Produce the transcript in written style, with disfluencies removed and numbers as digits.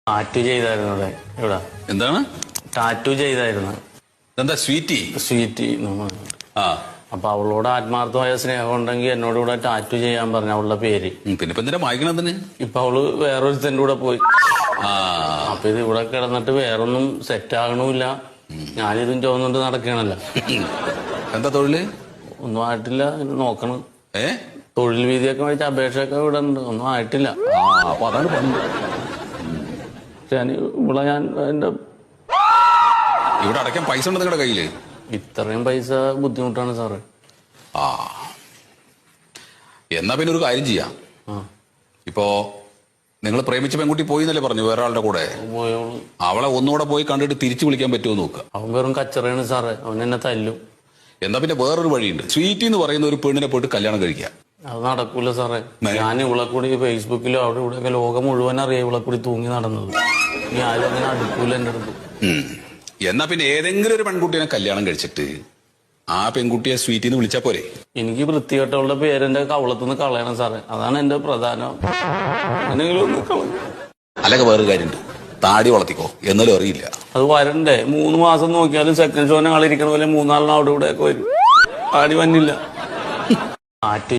Tattoo ചെയ്തായിരുന്നു ഇവിടെ ഇവിടെ എന്താണ് ടാറ്റു ചെയ്തായിരുന്നു. എന്താ സ്വീറ്റി? സ്വീറ്റി. ആ അപ്പൊ അവളോട് ആത്മാർത്ഥമായ സ്നേഹം ഉണ്ടെങ്കിൽ എന്നോട് കൂടെ ടാറ്റു ചെയ്യാൻ പറഞ്ഞു അവളുടെ പേര്. പിന്നെ ഇപ്പൊ എന്തിനാ വായിക്കണതിന്? ഇപ്പൊ അവള് വേറൊരുത്തന്റെ കൂടെ പോയി. ആ അപ്പൊ ഇത് ഇവിടെ കിടന്നിട്ട് വേറൊന്നും സെറ്റ് ആകണമില്ല. ഞാനിതും ചോദിച്ചിട്ട് നടക്കണല്ലോ. എന്താ തൊഴില്? ഒന്നും ആയിട്ടില്ല, നോക്കണം. ഏ തൊഴിൽ വീതിയൊക്കെ വെച്ച് അപേക്ഷയൊക്കെ ഇവിടെ ഉണ്ട്, ഒന്നും ആയിട്ടില്ല. അപ്പൊ അതാണ് പണ്ട്. ഇവിടെ ഞാൻ എന്റെ ഇവിടെ അടയ്ക്കാൻ പൈസ ഉണ്ട് നിങ്ങളുടെ കയ്യില്? ഇത്രയും പൈസ ബുദ്ധിമുട്ടാണ് സാറ്. ആ എന്നാ പിന്നെ ഒരു കാര്യം ചെയ്യാം. ഇപ്പോ നിങ്ങൾ പ്രേമിച്ച പെൺകുട്ടി പോയി എന്നല്ലേ പറഞ്ഞു വേറെ ആളുടെ കൂടെ? പോയോളൂ. അവളെ ഒന്നുകൂടെ പോയി കണ്ടിട്ട് തിരിച്ചു വിളിക്കാൻ പറ്റുമോ നോക്കുക. അവൻ വെറും കച്ചറയാണ് സാറ്, അവൻ എന്നെ തല്ലും. എന്നാ പിന്നെ വേറൊരു വഴിയുണ്ട്. സ്വീറ്റി എന്ന് പറയുന്ന ഒരു പെണ്ണിനെ പോയിട്ട് കല്യാണം കഴിക്കാം. അത് നടക്കൂല സാറേ. ഞാൻ ഇവളെ കൂടി ഫേസ്ബുക്കിലും അവിടെ ഇവിടെയൊക്കെ ലോകം മുഴുവൻ അറിയാം ഇവളെ കൂടി തൂങ്ങി നടന്നത്. ഇനി ആരും അങ്ങനെ അടുക്കൂല എന്റെ അടുത്ത്. എന്നാ പിന്നെ ഏതെങ്കിലും ഒരു പെൺകുട്ടിയെ കല്യാണം കഴിച്ചിട്ട് ആ പെൺകുട്ടിയെ സ്വീറ്റിന്ന് വിളിച്ചാ പോരെ? എനിക്ക് വൃത്തികെട്ടവളുടെ പേരെന്റെ കവളത്തുനിന്ന് കളയണം സാറേ, അതാണ് എന്റെ പ്രധാനം. അങ്ങനെയെങ്കിലും ഒന്ന് കളയും. അല്ലെങ്കിൽ വേറൊരു കാര്യമുണ്ട്, താടി വളർത്തിക്കോ, എന്നാലും അറിയില്ല. അത് വരണ്ടേ? 3 മാസം നോക്കിയാലും സെക്കൻഡ് ഷോനെ ആളിരിക്കണ പോലെ 3-4 അവിടെ ഇവിടെ ഒക്കെ വരും. താടി വന്നില്ല.